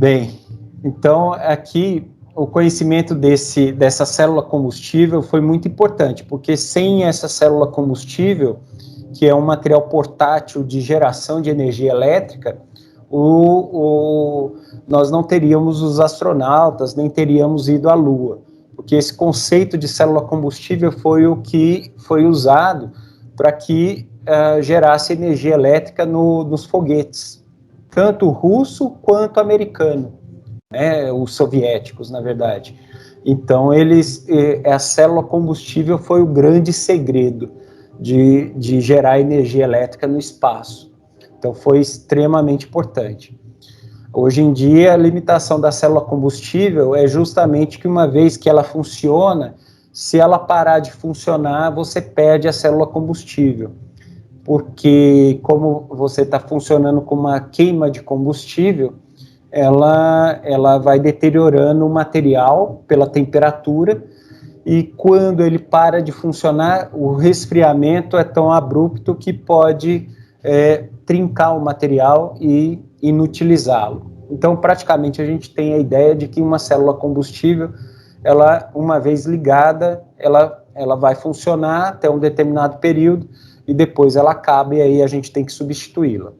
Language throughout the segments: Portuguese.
Bem, então aqui o conhecimento dessa célula combustível foi muito importante, porque sem essa célula combustível, que é um material portátil de geração de energia elétrica, nós não teríamos os astronautas, nem teríamos ido à Lua, porque esse conceito de célula combustível foi o que foi usado para que gerasse energia elétrica nos foguetes, tanto russo quanto americano, né, os soviéticos, na verdade. Então, a célula combustível foi o grande segredo de gerar energia elétrica no espaço. Então, foi extremamente importante. Hoje em dia, a limitação da célula combustível é justamente que, uma vez que ela funciona, se ela parar de funcionar, você perde a célula combustível. Porque, como você está funcionando com uma queima de combustível, ela vai deteriorando o material pela temperatura, e quando ele para de funcionar, o resfriamento é tão abrupto que pode trincar o material e inutilizá-lo. Então, praticamente, a gente tem a ideia de que uma célula combustível, ela, uma vez ligada, ela vai funcionar até um determinado período, e depois ela acaba, e aí a gente tem que substituí-la.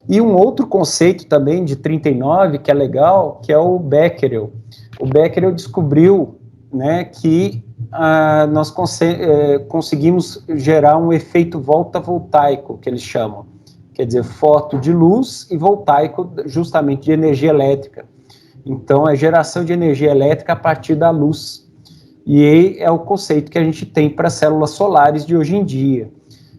E um outro conceito também de 39, que é legal, que é o Becquerel. O Becquerel descobriu, né, que nós conseguimos gerar um efeito volta-voltaico, que eles chamam. Quer dizer, foto de luz e voltaico justamente de energia elétrica. Então, é geração de energia elétrica a partir da luz. E é o conceito que a gente tem para células solares de hoje em dia.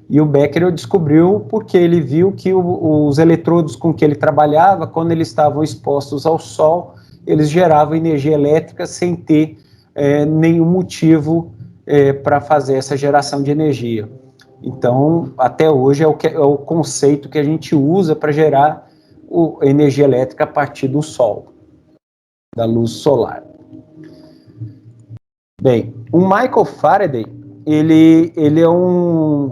E o Becquerel descobriu porque ele viu que os eletrodos com que ele trabalhava, quando eles estavam expostos ao sol, eles geravam energia elétrica sem ter nenhum motivo para fazer essa geração de energia. Então, até hoje é o conceito que a gente usa para gerar energia elétrica a partir do sol, da luz solar. Bem, o Michael Faraday, ele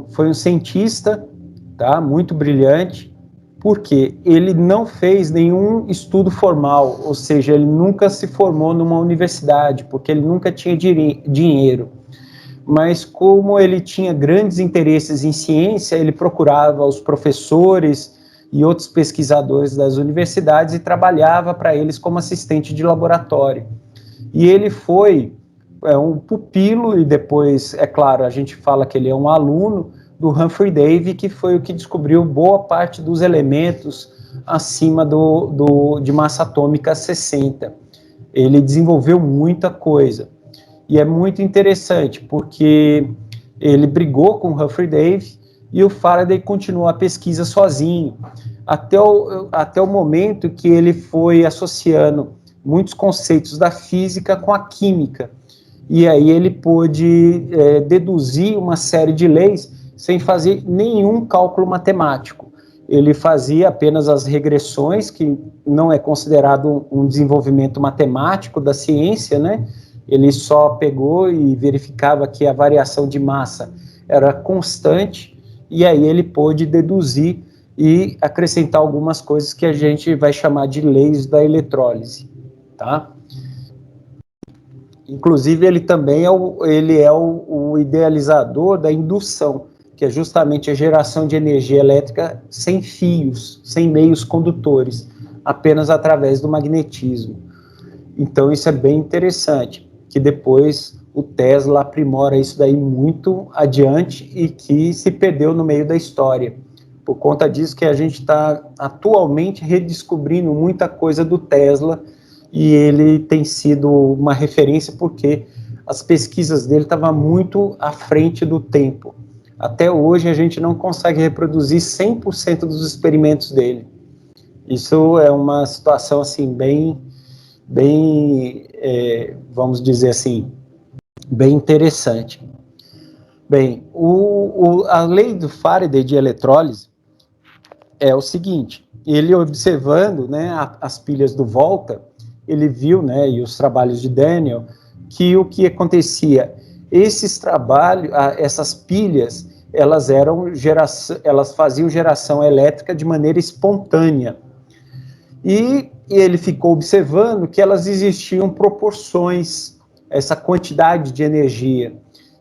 foi um cientista, tá, muito brilhante, porque ele não fez nenhum estudo formal, ou seja, ele nunca se formou numa universidade, porque ele nunca tinha dinheiro. Mas como ele tinha grandes interesses em ciência, ele procurava os professores e outros pesquisadores das universidades e trabalhava para eles como assistente de laboratório. E ele foi um pupilo, e depois, é claro, a gente fala que ele é um aluno do Humphrey Davy, que foi o que descobriu boa parte dos elementos acima de massa atômica 60. Ele desenvolveu muita coisa. E é muito interessante, porque ele brigou com o Humphrey Davy e o Faraday continuou a pesquisa sozinho, até o momento que ele foi associando muitos conceitos da física com a química. E aí ele pôde deduzir uma série de leis sem fazer nenhum cálculo matemático. Ele fazia apenas as regressões, que não é considerado um desenvolvimento matemático da ciência, né? Ele só pegou e verificava que a variação de massa era constante, e aí ele pôde deduzir e acrescentar algumas coisas que a gente vai chamar de leis da eletrólise, tá? Inclusive, ele também é o idealizador da indução, que é justamente a geração de energia elétrica sem fios, sem meios condutores, apenas através do magnetismo. Então, isso é bem interessante, que depois o Tesla aprimora isso daí muito adiante e que se perdeu no meio da história. Por conta disso que a gente está atualmente redescobrindo muita coisa do Tesla, e ele tem sido uma referência porque as pesquisas dele estavam muito à frente do tempo. Até hoje a gente não consegue reproduzir 100% dos experimentos dele. Isso é uma situação assim bem vamos dizer assim, bem interessante. Bem, a lei do Faraday de eletrólise é o seguinte: ele observando, né, as pilhas do Volta, ele viu, né, e os trabalhos de Daniel, que o que acontecia, esses trabalhos, essas pilhas, elas faziam geração elétrica de maneira espontânea. E ele ficou observando que elas existiam proporções, essa quantidade de energia.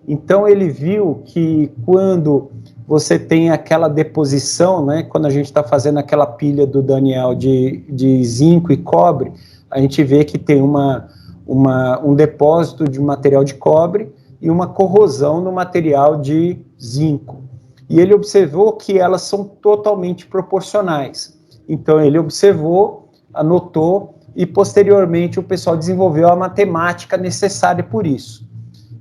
Então ele viu que quando você tem aquela deposição, né, quando a gente está fazendo aquela pilha do Daniel de zinco e cobre, a gente vê que tem um depósito de material de cobre e uma corrosão no material de zinco. E ele observou que elas são totalmente proporcionais. Então ele observou, anotou, e posteriormente o pessoal desenvolveu a matemática necessária por isso.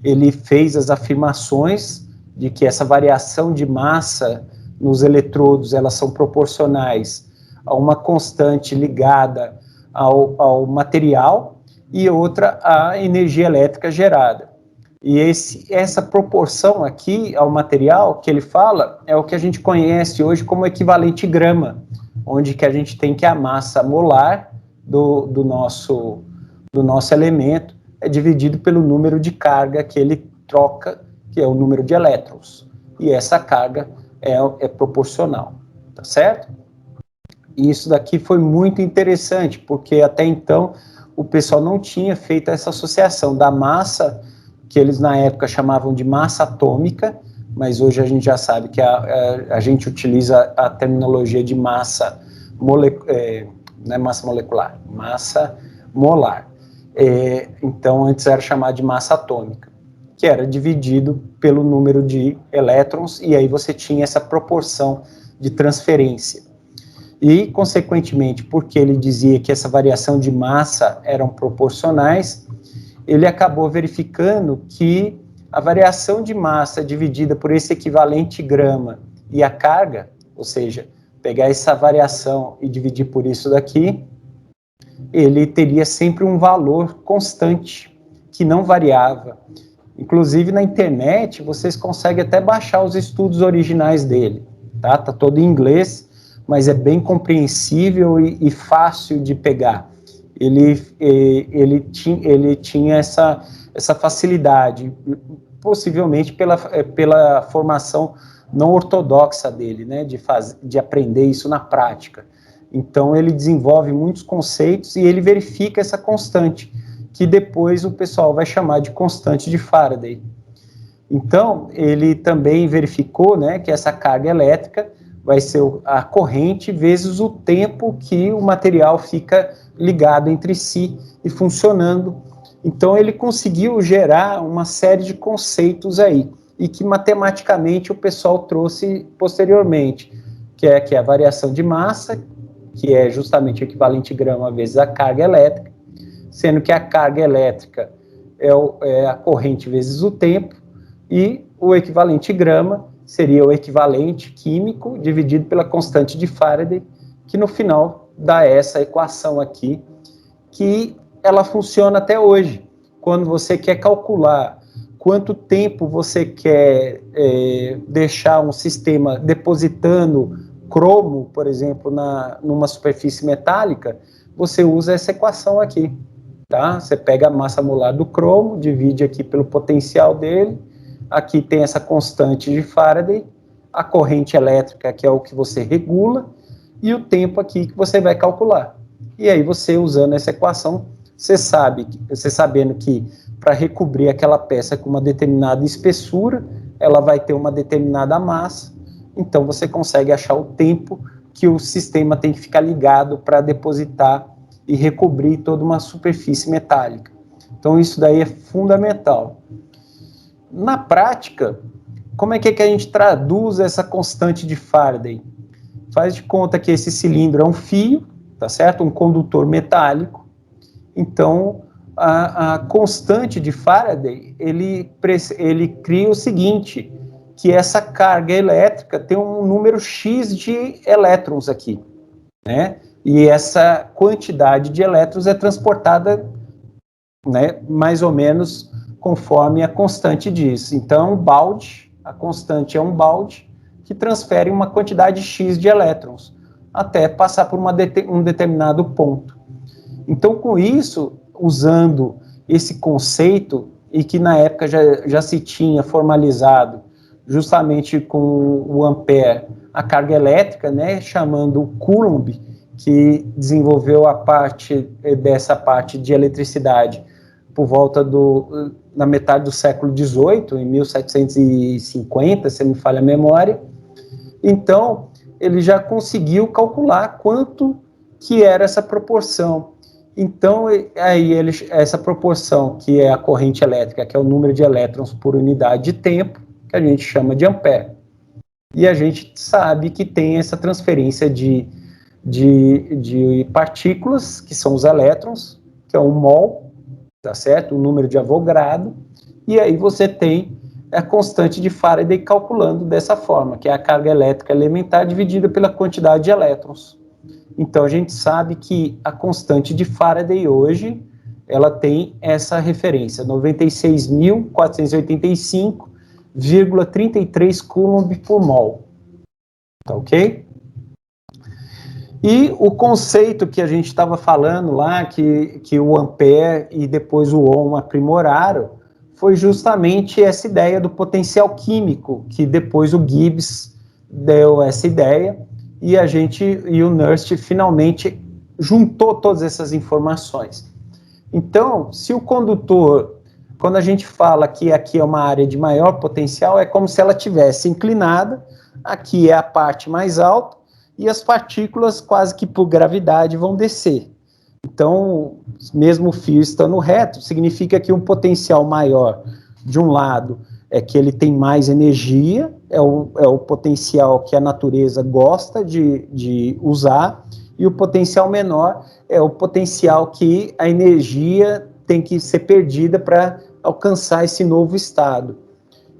Ele fez as afirmações de que essa variação de massa nos eletrodos, elas são proporcionais a uma constante ligada ao material e outra à energia elétrica gerada. E essa proporção aqui ao material que ele fala é o que a gente conhece hoje como equivalente grama, onde que a gente tem que a massa molar do nosso elemento é dividido pelo número de carga que ele troca, que é o número de elétrons. E essa carga é proporcional, tá certo? E isso daqui foi muito interessante, porque até então o pessoal não tinha feito essa associação da massa, que eles na época chamavam de massa atômica, mas hoje a gente já sabe que a gente utiliza a terminologia de massa, não é massa molecular, massa molar. Então, antes era chamado de massa atômica, que era dividido pelo número de elétrons, e aí você tinha essa proporção de transferência. E, consequentemente, porque ele dizia que essa variação de massa eram proporcionais, ele acabou verificando que a variação de massa dividida por esse equivalente grama e a carga, ou seja, pegar essa variação e dividir por isso daqui, ele teria sempre um valor constante, que não variava. Inclusive, na internet, vocês conseguem até baixar os estudos originais dele, tá? Tá todo em inglês, mas é bem compreensível e fácil de pegar. Ele tinha essa facilidade, possivelmente pela formação não ortodoxa dele, né, de aprender isso na prática. Então, ele desenvolve muitos conceitos e ele verifica essa constante, que depois o pessoal vai chamar de constante de Faraday. Então, ele também verificou, né, que essa carga elétrica vai ser a corrente vezes o tempo que o material fica ligado entre si e funcionando. Então, ele conseguiu gerar uma série de conceitos aí, e que matematicamente o pessoal trouxe posteriormente, que é a variação de massa, que é justamente o equivalente grama vezes a carga elétrica, sendo que a carga elétrica é a corrente vezes o tempo, e o equivalente grama seria o equivalente químico dividido pela constante de Faraday, que no final dá essa equação aqui, que ela funciona até hoje. Quando você quer calcular quanto tempo você quer deixar um sistema depositando cromo, por exemplo, numa superfície metálica, você usa essa equação aqui, tá? Você pega a massa molar do cromo, divide aqui pelo potencial dele, aqui tem essa constante de Faraday, a corrente elétrica, que é o que você regula, e o tempo aqui que você vai calcular. E aí você, usando essa equação, você sabendo que para recobrir aquela peça com uma determinada espessura, ela vai ter uma determinada massa, então você consegue achar o tempo que o sistema tem que ficar ligado para depositar e recobrir toda uma superfície metálica. Então isso daí é fundamental. Na prática, como é que a gente traduz essa constante de Faraday? Faz de conta que esse cilindro é um fio, tá certo? Um condutor metálico. Então, a constante de Faraday, ele cria o seguinte, que essa carga elétrica tem um número X de elétrons aqui, né? E essa quantidade de elétrons é transportada, né, mais ou menos conforme a constante diz. Então, um balde, a constante é um balde que transfere uma quantidade X de elétrons até passar por um determinado ponto. Então, com isso, usando esse conceito, e que na época já se tinha formalizado justamente com o ampere, a carga elétrica, né, chamando o Coulomb, que desenvolveu dessa parte de eletricidade por volta na metade do século XVIII, em 1750, se não me falha a memória. Então, ele já conseguiu calcular quanto que era essa proporção. Então, aí essa proporção, que é a corrente elétrica, que é o número de elétrons por unidade de tempo, que a gente chama de ampere. E a gente sabe que tem essa transferência de partículas, que são os elétrons, que é um mol, tá certo? O número de Avogadro, e aí você tem a constante de Faraday calculando dessa forma, que é a carga elétrica elementar dividida pela quantidade de elétrons. Então, a gente sabe que a constante de Faraday hoje, ela tem essa referência, 96.485,33 Coulomb por mol. Tá ok? E o conceito que a gente estava falando lá, que o Ampère e depois o Ohm aprimoraram, foi justamente essa ideia do potencial químico, que depois o Gibbs deu essa ideia, e o Nernst finalmente juntou todas essas informações. Então, se o condutor, quando a gente fala que aqui é uma área de maior potencial, é como se ela tivesse inclinada, aqui é a parte mais alta, e as partículas, quase que por gravidade, vão descer. Então, mesmo o fio estando reto, significa que um potencial maior, de um lado, é que ele tem mais energia, é o potencial que a natureza gosta de usar, e o potencial menor é o potencial que a energia tem que ser perdida para alcançar esse novo estado.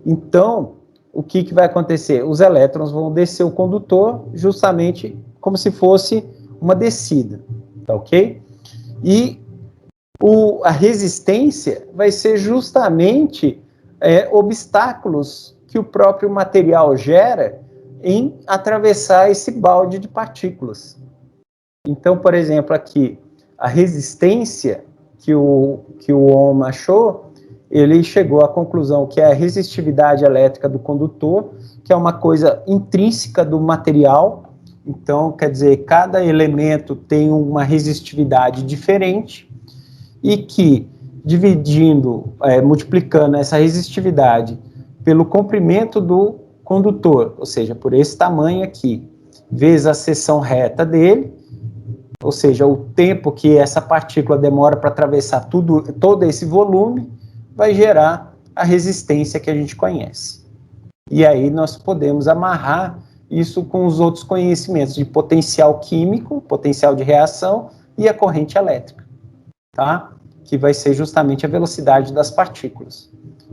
Então, o que vai acontecer? Os elétrons vão descer o condutor justamente como se fosse uma descida, tá ok? E a resistência vai ser justamente obstáculos que o próprio material gera em atravessar esse balde de partículas. Então, por exemplo, aqui, a resistência que o Ohm achou, ele chegou à conclusão que é a resistividade elétrica do condutor, que é uma coisa intrínseca do material. Então, quer dizer, cada elemento tem uma resistividade diferente e que, multiplicando essa resistividade pelo comprimento do condutor, ou seja, por esse tamanho aqui, vezes a seção reta dele, ou seja, o tempo que essa partícula demora para atravessar todo esse volume, vai gerar a resistência que a gente conhece. E aí nós podemos amarrar isso com os outros conhecimentos de potencial químico, potencial de reação e a corrente elétrica, tá? Que vai ser justamente a velocidade das partículas.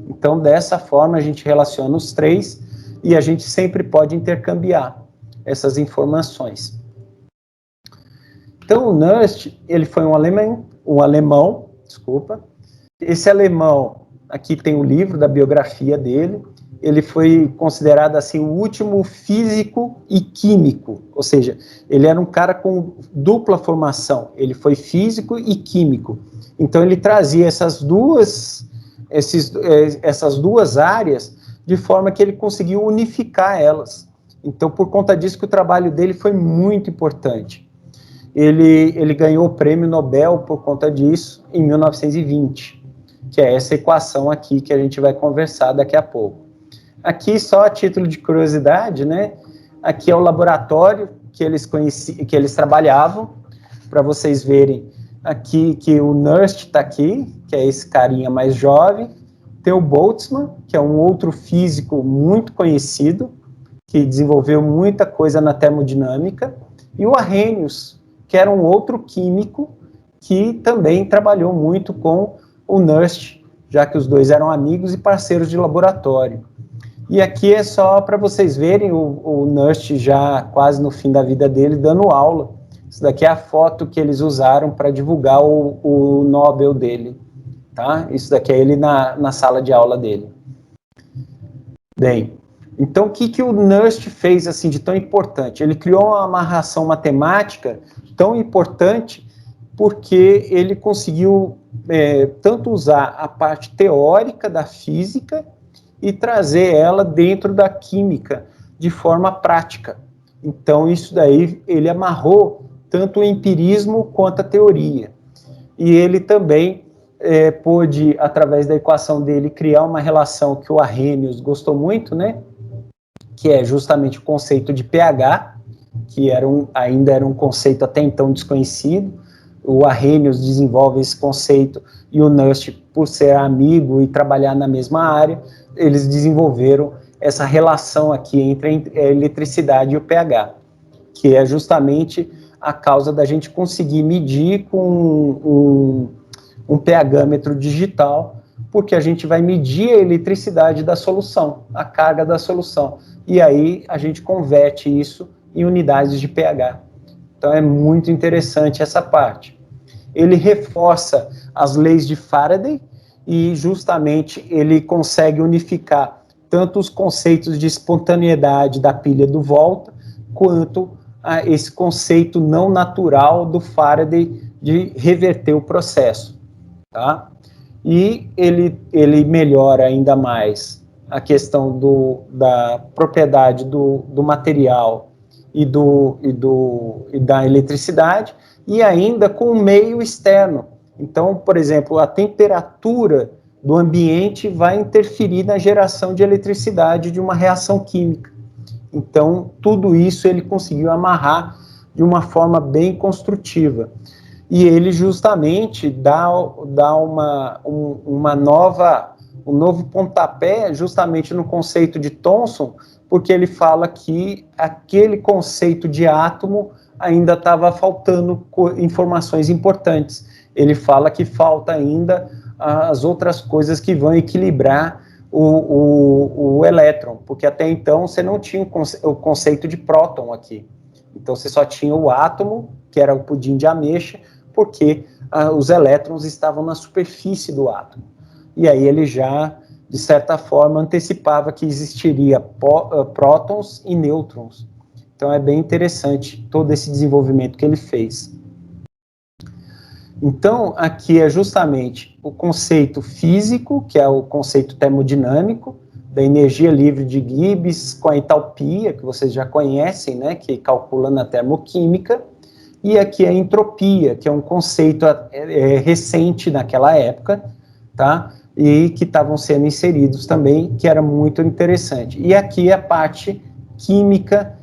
Então, dessa forma, a gente relaciona os três e a gente sempre pode intercambiar essas informações. Então, o Nernst, ele foi um alemão, Esse alemão, aqui tem o livro da biografia dele, ele foi considerado assim o último físico e químico, ou seja, ele era um cara com dupla formação, ele foi físico e químico. Então ele trazia essas duas áreas de forma que ele conseguiu unificar elas. Então, por conta disso que o trabalho dele foi muito importante. Ele ganhou o prêmio Nobel por conta disso em 1920, que é essa equação aqui que a gente vai conversar daqui a pouco. Aqui, só a título de curiosidade, né? Aqui é o laboratório que eles trabalhavam, para vocês verem aqui que o Nernst está aqui, que é esse carinha mais jovem. Tem o Boltzmann, que é um outro físico muito conhecido, que desenvolveu muita coisa na termodinâmica, e o Arrhenius, que era um outro químico que também trabalhou muito com o Nernst, já que os dois eram amigos e parceiros de laboratório. E aqui é só para vocês verem o Nernst já quase no fim da vida dele, dando aula. Isso daqui é a foto que eles usaram para divulgar o Nobel dele, tá? Isso daqui é ele na sala de aula dele. Bem, então o que o Nernst fez assim de tão importante? Ele criou uma amarração matemática tão importante porque ele conseguiu tanto usar a parte teórica da física e trazer ela dentro da química de forma prática. Então, isso daí, ele amarrou tanto o empirismo quanto a teoria. E ele também pôde, através da equação dele, criar uma relação que o Arrhenius gostou muito, né? Que é justamente o conceito de pH, que ainda era um conceito até então desconhecido. O Arrhenius desenvolve esse conceito e o Nust, por ser amigo e trabalhar na mesma área, eles desenvolveram essa relação aqui entre a eletricidade e o pH, que é justamente a causa da gente conseguir medir com um pHmetro digital, porque a gente vai medir a eletricidade da solução, a carga da solução, e aí a gente converte isso em unidades de pH. Então é muito interessante essa parte. Ele reforça as leis de Faraday e justamente ele consegue unificar tanto os conceitos de espontaneidade da pilha do Volta, quanto esse conceito não natural do Faraday de reverter o processo. Tá? E ele melhora ainda mais a questão da propriedade do material e da eletricidade, e ainda com o meio externo. Então, por exemplo, a temperatura do ambiente vai interferir na geração de eletricidade de uma reação química. Então, tudo isso ele conseguiu amarrar de uma forma bem construtiva. E ele justamente dá um novo pontapé justamente no conceito de Thomson, porque ele fala que aquele conceito de átomo ainda estava faltando informações importantes. Ele fala que falta ainda as outras coisas que vão equilibrar o elétron, porque até então você não tinha o conceito de próton aqui. Então você só tinha o átomo, que era o pudim de ameixa, porque os elétrons estavam na superfície do átomo. E aí ele já, de certa forma, antecipava que existiria prótons e nêutrons. Então é bem interessante todo esse desenvolvimento que ele fez. Então, aqui é justamente o conceito físico, que é o conceito termodinâmico, da energia livre de Gibbs com a entalpia, que vocês já conhecem, né, que calcula na termoquímica, e aqui a entropia, que é um conceito recente naquela época, tá, e que estavam sendo inseridos também, que era muito interessante. E aqui a parte química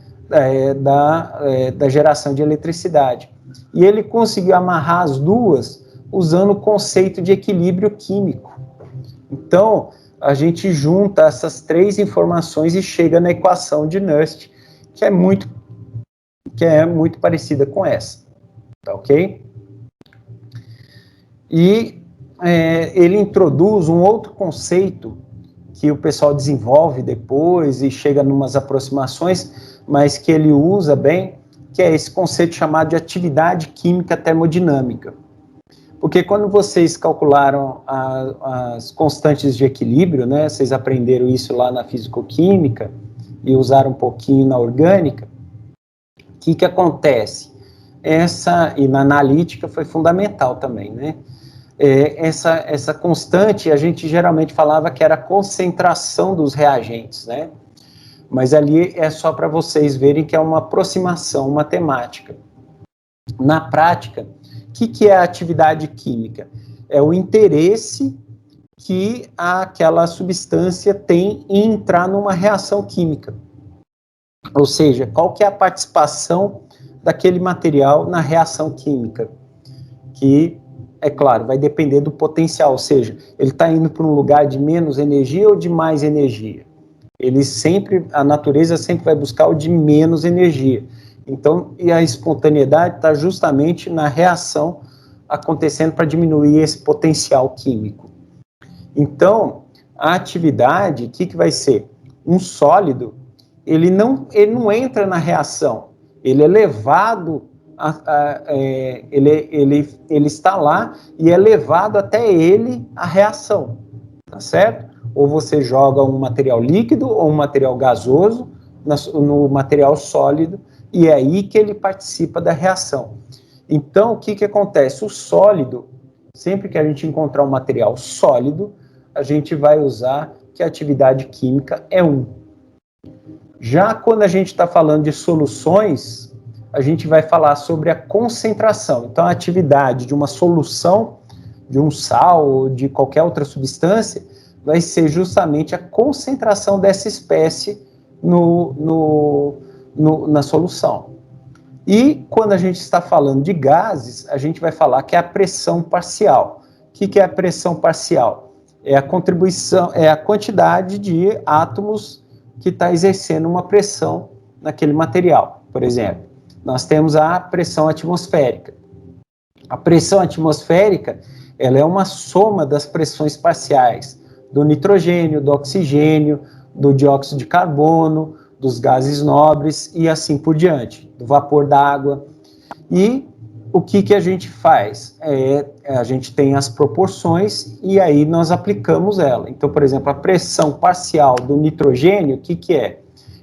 da geração de eletricidade. E ele conseguiu amarrar as duas usando o conceito de equilíbrio químico. Então, a gente junta essas três informações e chega na equação de Nust, que é muito parecida com essa, tá ok? E ele introduz um outro conceito que o pessoal desenvolve depois e chega em umas aproximações, mas que ele usa bem, que é esse conceito chamado de atividade química termodinâmica. Porque quando vocês calcularam as constantes de equilíbrio, né, vocês aprenderam isso lá na fisicoquímica e usaram um pouquinho na orgânica, o que acontece? E na analítica foi fundamental também, né? Essa constante, a gente geralmente falava que era a concentração dos reagentes, né? Mas ali é só para vocês verem que é uma aproximação matemática. Na prática, o que é a atividade química? É o interesse que aquela substância tem em entrar numa reação química. Ou seja, qual que é a participação daquele material na reação química? Que, é claro, vai depender do potencial, ou seja, ele está indo para um lugar de menos energia ou de mais energia? A natureza sempre vai buscar o de menos energia. Então, e a espontaneidade está justamente na reação acontecendo para diminuir esse potencial químico. Então, a atividade, o que vai ser? Um sólido, ele não entra na reação, ele é levado, ele está lá e é levado até ele a reação, tá certo? Ou você joga um material líquido ou um material gasoso no material sólido, e é aí que ele participa da reação. Então, o que acontece? O sólido, sempre que a gente encontrar um material sólido, a gente vai usar que a atividade química é 1. Já quando a gente está falando de soluções, a gente vai falar sobre a concentração. Então, a atividade de uma solução, de um sal ou de qualquer outra substância, vai ser justamente a concentração dessa espécie na solução. E quando a gente está falando de gases, a gente vai falar que é a pressão parcial. O que é a pressão parcial? É a contribuição, é a quantidade de átomos que está exercendo uma pressão naquele material. Por exemplo, nós temos a pressão atmosférica. A pressão atmosférica, ela é uma soma das pressões parciais do nitrogênio, do oxigênio, do dióxido de carbono, dos gases nobres e assim por diante, do vapor d'água. E o que a gente faz? A gente tem as proporções e aí nós aplicamos ela. Então, por exemplo, a pressão parcial do nitrogênio, o que é?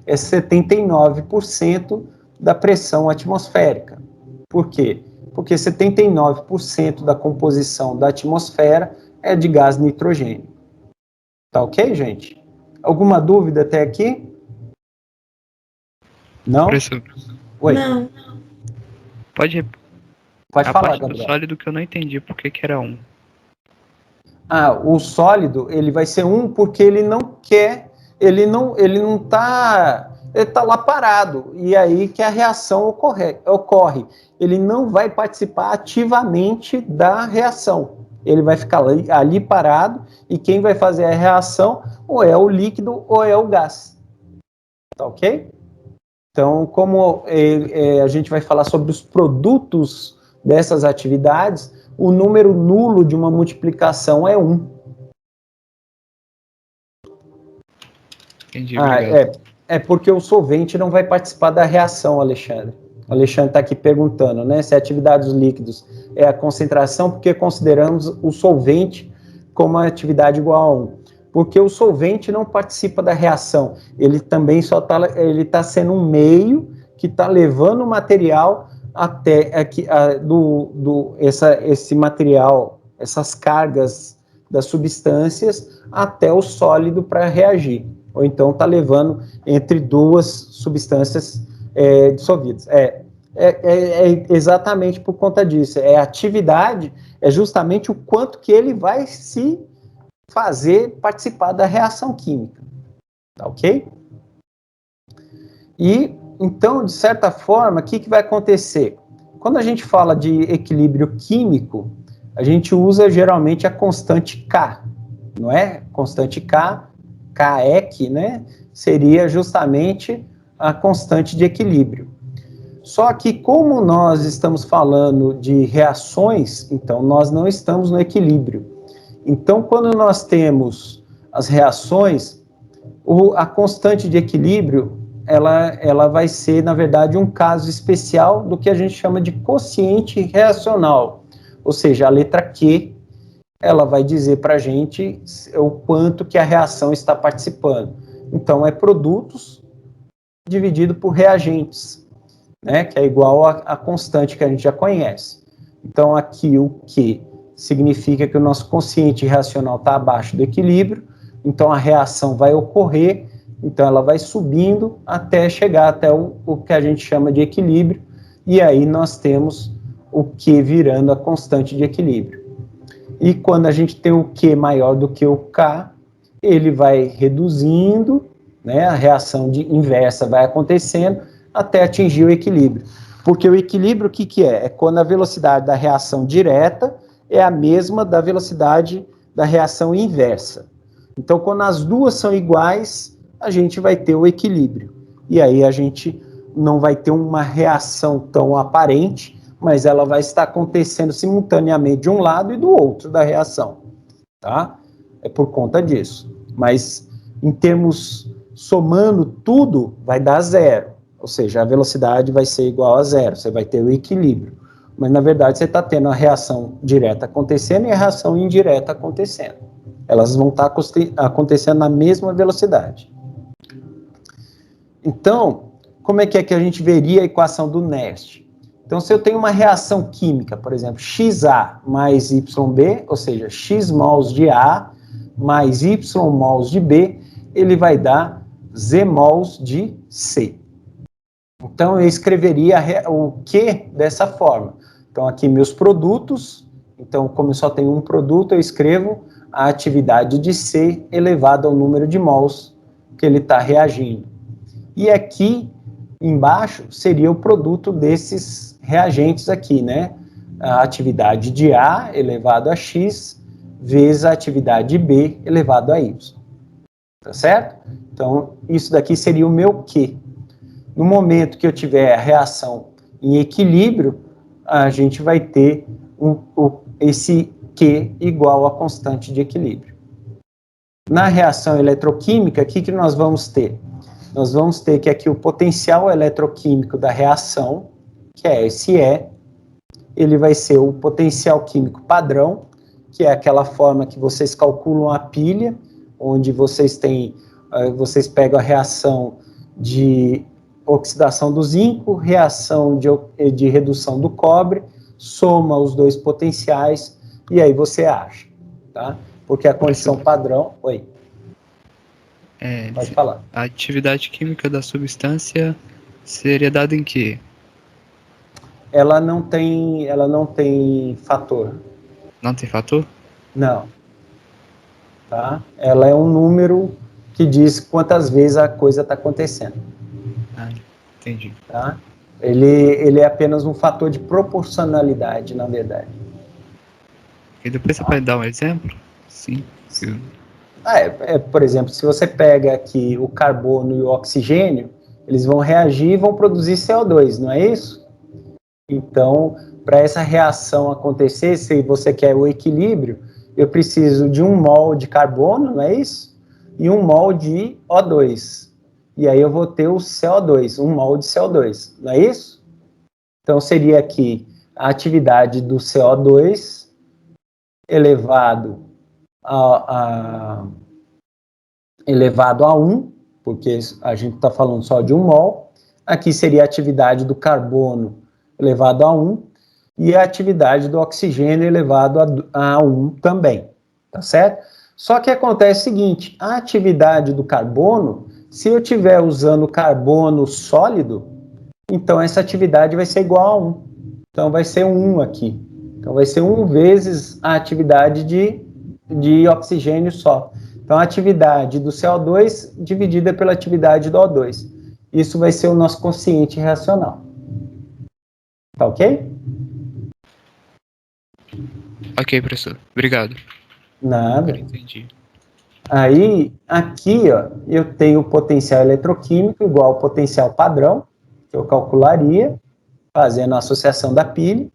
É 79% da pressão atmosférica. Por quê? Porque 79% da composição da atmosfera é de gás nitrogênio. Tá ok, gente? Alguma dúvida até aqui? Não? Professor. Oi. Não. Pode a falar, parte Gabriel. do sólido que eu não entendi por que era 1. O sólido, ele vai ser 1 porque ele não quer, ele tá lá parado, e aí que a reação ocorre. Ele não vai participar ativamente da reação. Ele vai ficar ali parado, e quem vai fazer a reação ou é o líquido ou é o gás. Tá ok? Então, como a gente vai falar sobre os produtos dessas atividades, o número nulo de uma multiplicação é 1. Entendi, obrigado. É porque o solvente não vai participar da reação, Alexandre. O Alexandre está aqui perguntando, né, se a atividade dos líquidos é a concentração, porque consideramos o solvente como uma atividade igual a 1. Porque o solvente não participa da reação, ele também ele está sendo um meio que está levando o material até esse material, essas cargas das substâncias até o sólido para reagir. Ou então está levando entre duas substâncias dissolvidas. Exatamente por conta disso. A atividade é justamente o quanto que ele vai se fazer participar da reação química. Tá ok? E, então, de certa forma, o que vai acontecer? Quando a gente fala de equilíbrio químico, a gente usa geralmente a constante K, não é? Constante K, Kek, né? Seria justamente a constante de equilíbrio. Só que como nós estamos falando de reações, então nós não estamos no equilíbrio. Então, quando nós temos as reações, a constante de equilíbrio, ela vai ser, na verdade, um caso especial do que a gente chama de quociente reacional. Ou seja, a letra Q, ela vai dizer para a gente o quanto que a reação está participando. Então, é produtos dividido por reagentes, né, que é igual à constante que a gente já conhece. Então, aqui o Q significa que o nosso quociente reacional está abaixo do equilíbrio, então a reação vai ocorrer, então ela vai subindo até chegar até o que a gente chama de equilíbrio, e aí nós temos o Q virando a constante de equilíbrio. E quando a gente tem o Q maior do que o K, ele vai reduzindo, né, a reação inversa vai acontecendo até atingir o equilíbrio. Porque o equilíbrio, o que é? É quando a velocidade da reação direta é a mesma da velocidade da reação inversa. Então, quando as duas são iguais, a gente vai ter o equilíbrio. E aí a gente não vai ter uma reação tão aparente, mas ela vai estar acontecendo simultaneamente de um lado e do outro da reação. Tá? É por conta disso. Mas, em termos, somando tudo, vai dar zero. Ou seja, a velocidade vai ser igual a zero. Você vai ter o equilíbrio. Mas, na verdade, você está tendo a reação direta acontecendo e a reação indireta acontecendo. Elas vão estar acontecendo na mesma velocidade. Então, como é que a gente veria a equação do Nernst? Então, se eu tenho uma reação química, por exemplo, XA mais YB, ou seja, X mols de A mais Y mols de B, ele vai dar Z mols de C. Então, eu escreveria o Q dessa forma. Então, aqui meus produtos. Então, como eu só tenho um produto, eu escrevo a atividade de C elevado ao número de mols que ele está reagindo. E aqui embaixo seria o produto desses reagentes aqui, né? A atividade de A elevado a X vezes a atividade B elevado a Y. Tá certo? Então, isso daqui seria o meu Q. No momento que eu tiver a reação em equilíbrio, a gente vai ter esse Q igual à constante de equilíbrio. Na reação eletroquímica, o que nós vamos ter? Nós vamos ter que aqui o potencial eletroquímico da reação, que é esse E, ele vai ser o potencial químico padrão, que é aquela forma que vocês calculam a pilha, onde vocês pegam a reação de oxidação do zinco, reação de redução do cobre, soma os dois potenciais, e aí você acha, tá? Porque a condição padrão... Oi. Pode falar. A atividade química da substância seria dada em quê? Ela não tem fator. Não tem fator? Não. Tá? Ela é um número que diz quantas vezes a coisa está acontecendo. Ah, entendi. Tá? Ele é apenas um fator de proporcionalidade, na verdade. E depois você pode dar um exemplo? Sim. Por exemplo, se você pega aqui o carbono e o oxigênio, eles vão reagir e vão produzir CO2, não é isso? Então, para essa reação acontecer, se você quer o equilíbrio, eu preciso de 1 mol de carbono, não é isso? E 1 mol de O2. E aí eu vou ter o CO2, 1 mol de CO2, não é isso? Então, seria aqui a atividade do CO2 elevado a 1, porque a gente está falando só de 1 mol. Aqui seria a atividade do carbono elevado a 1 e a atividade do oxigênio elevado a 1 também, tá certo? Só que acontece o seguinte, a atividade do carbono, se eu estiver usando carbono sólido, então essa atividade vai ser igual a 1. Então vai ser 1 aqui. Então vai ser 1 vezes a atividade de oxigênio só. Então, a atividade do CO2 dividida pela atividade do O2. Isso vai ser o nosso quociente reacional. Tá ok? Ok, professor. Obrigado. Nada. Eu entendi. Aí, aqui, ó, eu tenho o potencial eletroquímico igual ao potencial padrão, que eu calcularia, fazendo a associação da pilha.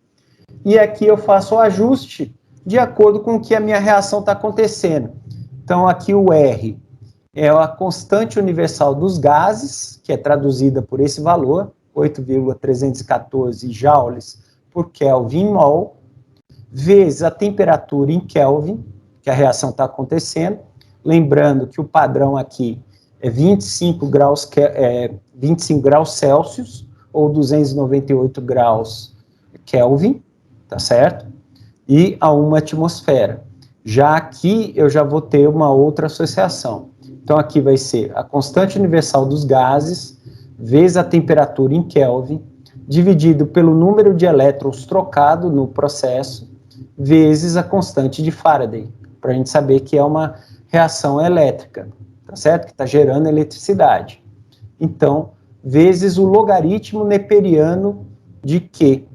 E aqui eu faço o ajuste de acordo com o que a minha reação está acontecendo. Então, aqui o R é a constante universal dos gases, que é traduzida por esse valor, 8,314 joules por Kelvin mol, vezes a temperatura em Kelvin, que a reação está acontecendo. Lembrando que o padrão aqui é 25 graus Celsius, ou 298 graus Kelvin, tá certo? E a 1 atmosfera. Já aqui, eu já vou ter uma outra associação. Então, aqui vai ser a constante universal dos gases, vezes a temperatura em Kelvin, dividido pelo número de elétrons trocado no processo, vezes a constante de Faraday, para a gente saber que é uma reação elétrica, tá certo? Que está gerando eletricidade. Então, vezes o logaritmo neperiano de Q.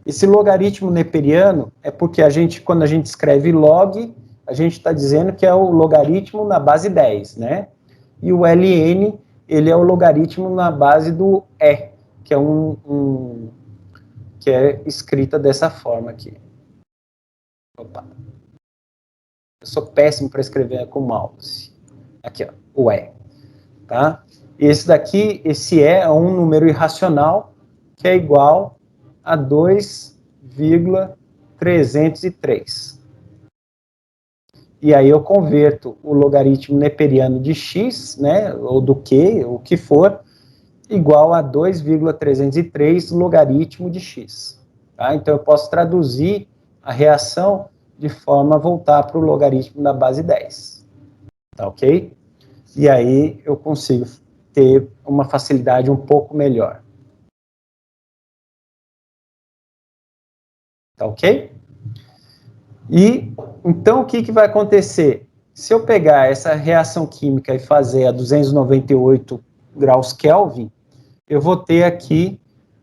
Esse logaritmo neperiano é porque quando a gente escreve log, a gente está dizendo que é o logaritmo na base 10, né? E o ln, ele é o logaritmo na base do E, que é que é escrita dessa forma aqui. Opa. Eu sou péssimo para escrever com mouse. Aqui, ó, o E, tá? Esse daqui, esse E é um número irracional que é igual a 2,303. E aí eu converto o logaritmo neperiano de x, né, ou do Q, o que for, igual a 2,303 logaritmo de x. Tá? Então eu posso traduzir a reação de forma a voltar para o logaritmo da base 10. Tá ok? E aí eu consigo ter uma facilidade um pouco melhor. Tá ok? E, então, o que vai acontecer? Se eu pegar essa reação química e fazer a 298 graus Kelvin, eu vou ter aqui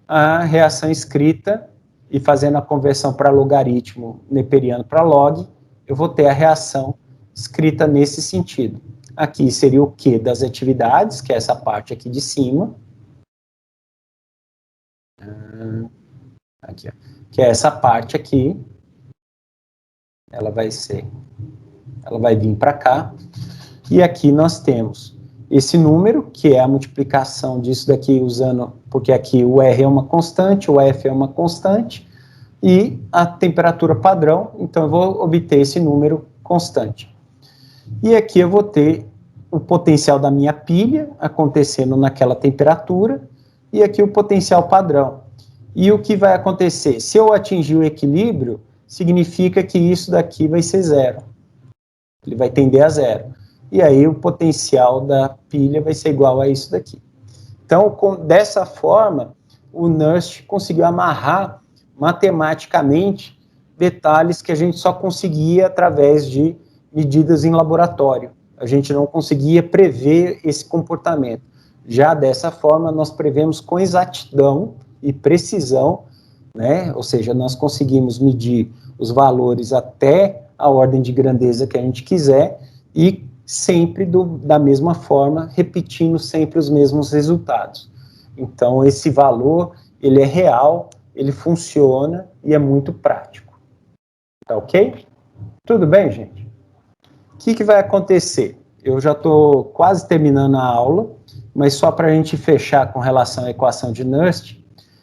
a reação escrita, e fazendo a conversão para logaritmo neperiano para log, eu vou ter a reação escrita nesse sentido. Aqui seria o Q das atividades, que é essa parte aqui de cima. Aqui, ó, que é essa parte aqui. Ela vai vir para cá. E aqui nós temos esse número, que é a multiplicação disso daqui usando, porque aqui o R é uma constante, o F é uma constante, e a temperatura padrão, então eu vou obter esse número constante. E aqui eu vou ter o potencial da minha pilha acontecendo naquela temperatura, e aqui o potencial padrão. E o que vai acontecer? Se eu atingir o equilíbrio, significa que isso daqui vai ser zero. Ele vai tender a zero. E aí o potencial da pilha vai ser igual a isso daqui. Então, dessa forma, o Nernst conseguiu amarrar matematicamente detalhes que a gente só conseguia através de medidas em laboratório. A gente não conseguia prever esse comportamento. Já dessa forma, nós prevemos com exatidão e precisão, né? Ou seja, nós conseguimos medir os valores até a ordem de grandeza que a gente quiser e sempre da mesma forma, repetindo sempre os mesmos resultados. Então, esse valor, ele é real, ele funciona e é muito prático. Tá ok? Tudo bem, gente? O que vai acontecer? Eu já estou quase terminando a aula, mas só para a gente fechar com relação à equação de Nernst,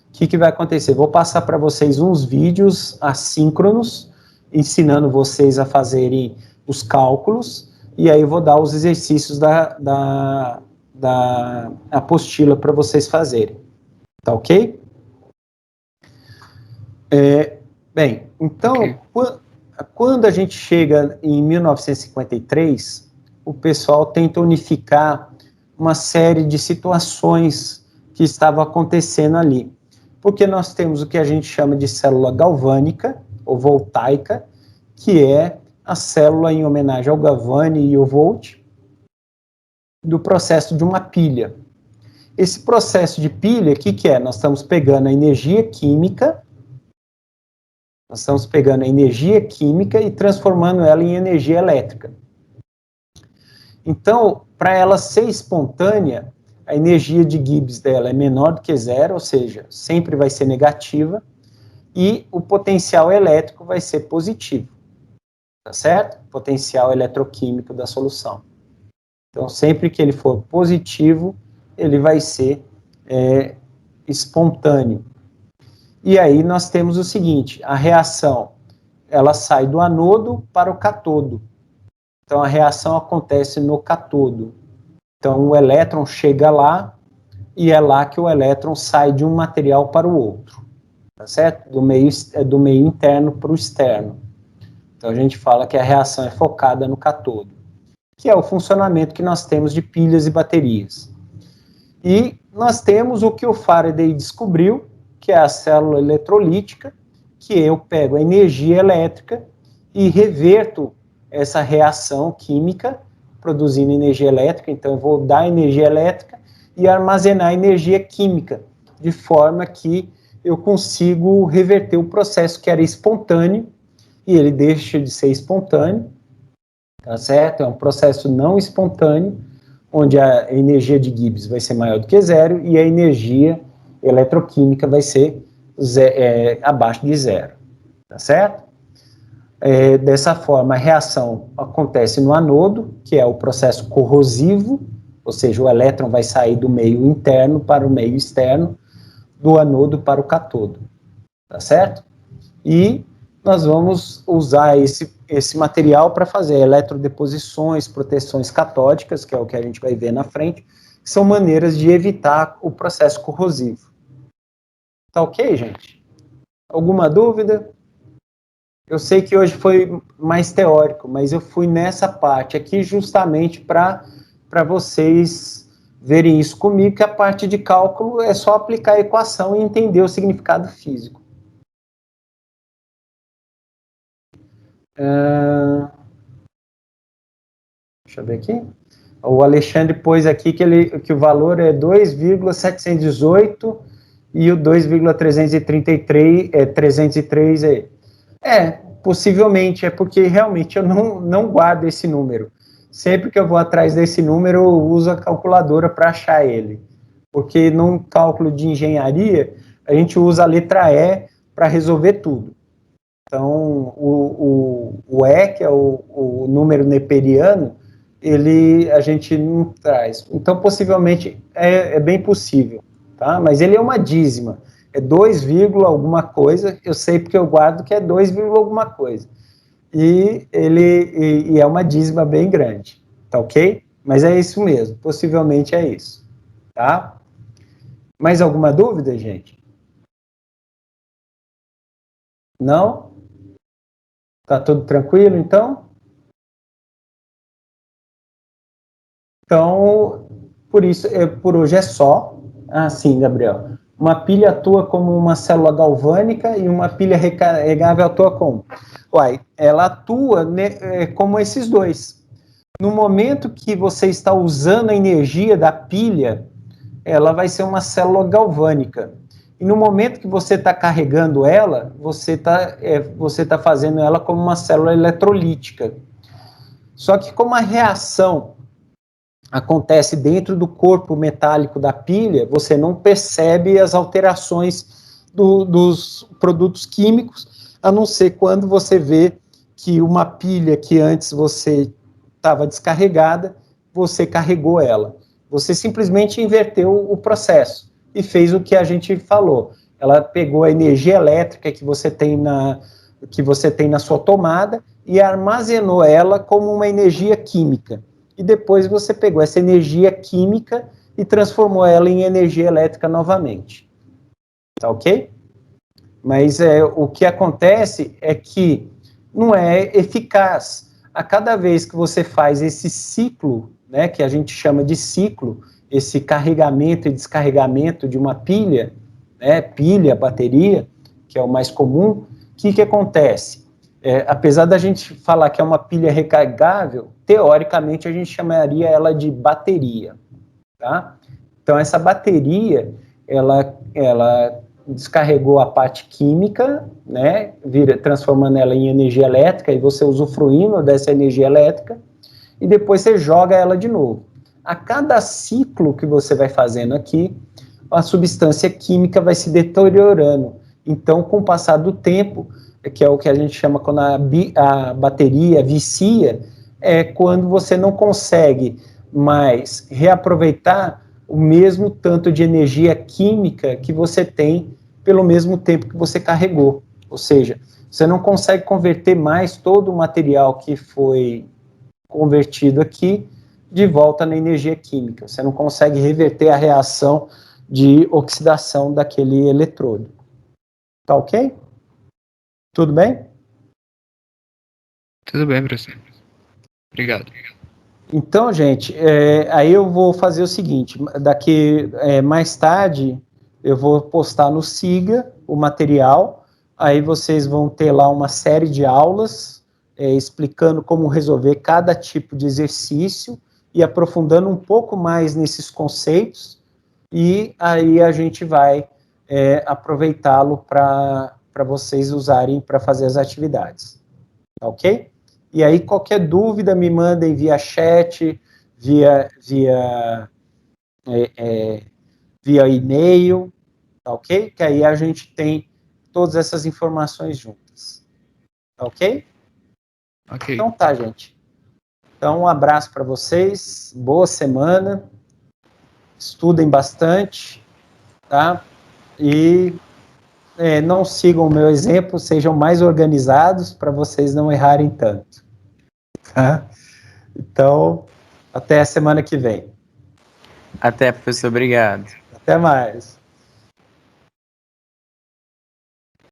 o que vai acontecer? Vou passar para vocês uns vídeos assíncronos, ensinando vocês a fazerem os cálculos, e aí eu vou dar os exercícios da apostila para vocês fazerem. Tá ok? Bem, então, okay. Quando a gente chega em 1953, o pessoal tenta unificar uma série de situações que estavam acontecendo ali. Porque nós temos o que a gente chama de célula galvânica, ou voltaica, que é a célula em homenagem ao Galvani e ao Volt, do processo de uma pilha. Esse processo de pilha, o que é? Nós estamos pegando a energia química, e transformando ela em energia elétrica. Então, para ela ser espontânea, a energia de Gibbs dela é menor do que zero, ou seja, sempre vai ser negativa, e o potencial elétrico vai ser positivo, tá certo? Potencial eletroquímico da solução. Então, sempre que ele for positivo, ele vai ser espontâneo. E aí nós temos o seguinte, a reação, ela sai do anodo para o catodo. Então, a reação acontece no catodo. Então, o elétron chega lá, e é lá que o elétron sai de um material para o outro, tá certo? Do meio interno para o externo. Então, a gente fala que a reação é focada no catodo, que é o funcionamento que nós temos de pilhas e baterias. E nós temos o que o Faraday descobriu, que é a célula eletrolítica, que eu pego a energia elétrica e reverto essa reação química, produzindo energia elétrica, então eu vou dar energia elétrica e armazenar energia química, de forma que eu consigo reverter o processo que era espontâneo, e ele deixa de ser espontâneo, tá certo? É um processo não espontâneo, onde a energia de Gibbs vai ser maior do que zero, e a energia eletroquímica vai ser abaixo de zero, tá certo? Dessa forma, a reação acontece no anodo, que é o processo corrosivo, ou seja, o elétron vai sair do meio interno para o meio externo, do anodo para o catodo, tá certo? E nós vamos usar esse material para fazer eletrodeposições, proteções catódicas, que é o que a gente vai ver na frente, que são maneiras de evitar o processo corrosivo. Tá ok, gente? Alguma dúvida? Eu sei que hoje foi mais teórico, mas eu fui nessa parte aqui justamente para vocês verem isso comigo, que a parte de cálculo é só aplicar a equação e entender o significado físico. Deixa eu ver aqui. O Alexandre pôs aqui que o valor é 2,718 e o 2,333 303 possivelmente, é porque realmente eu não guardo esse número. Sempre que eu vou atrás desse número, eu uso a calculadora para achar ele. Porque num cálculo de engenharia, a gente usa a letra E para resolver tudo. Então, o E, que é o número neperiano, a gente não traz. Então, possivelmente, é bem possível, tá? Mas ele é uma dízima. É 2, alguma coisa, eu sei porque eu guardo que é 2, alguma coisa. E é uma dízima bem grande, tá ok? Mas é isso mesmo, possivelmente é isso, tá? Mais alguma dúvida, gente? Não? Tá tudo tranquilo, então? Então, por hoje é só. Ah, sim, Gabriel. Uma pilha atua como uma célula galvânica e uma pilha recarregável atua como? Uai, ela atua, né, como esses dois. No momento que você está usando a energia da pilha, ela vai ser uma célula galvânica. E no momento que você está carregando ela, você tá fazendo ela como uma célula eletrolítica. Só que como a reação acontece dentro do corpo metálico da pilha, você não percebe as alterações dos produtos químicos, a não ser quando você vê que uma pilha que antes você estava descarregada, você carregou ela. Você simplesmente inverteu o processo e fez o que a gente falou. Ela pegou a energia elétrica que você tem na sua tomada e armazenou ela como uma energia química. E depois você pegou essa energia química e transformou ela em energia elétrica novamente. Tá ok? Mas o que acontece é que não é eficaz. A cada vez que você faz esse ciclo, né, que a gente chama de ciclo, esse carregamento e descarregamento de uma pilha, né, pilha, bateria, que é o mais comum, o que acontece? Apesar da gente falar que é uma pilha recarregável, teoricamente a gente chamaria ela de bateria, tá? Então essa bateria, ela descarregou a parte química, né, transformando ela em energia elétrica, e você usufruindo dessa energia elétrica, e depois você joga ela de novo. A cada ciclo que você vai fazendo aqui, a substância química vai se deteriorando. Então, com o passar do tempo, que é o que a gente chama quando a bateria vicia, é quando você não consegue mais reaproveitar o mesmo tanto de energia química que você tem pelo mesmo tempo que você carregou. Ou seja, você não consegue converter mais todo o material que foi convertido aqui de volta na energia química. Você não consegue reverter a reação de oxidação daquele eletrodo. Tá ok? Tudo bem? Tudo bem, professor. Obrigado. Então, gente, aí eu vou fazer o seguinte, mais tarde eu vou postar no Siga o material, aí vocês vão ter lá uma série de aulas explicando como resolver cada tipo de exercício e aprofundando um pouco mais nesses conceitos, e aí a gente vai aproveitá-lo para vocês usarem para fazer as atividades, tá ok? E aí, qualquer dúvida, me mandem via chat, via e-mail, tá ok? Que aí a gente tem todas essas informações juntas, tá ok? Ok. Então tá, gente. Então, um abraço para vocês, boa semana, estudem bastante, tá? E não sigam o meu exemplo, sejam mais organizados para vocês não errarem tanto, tá? Então, até a semana que vem. Até, professor. Obrigado. Até mais.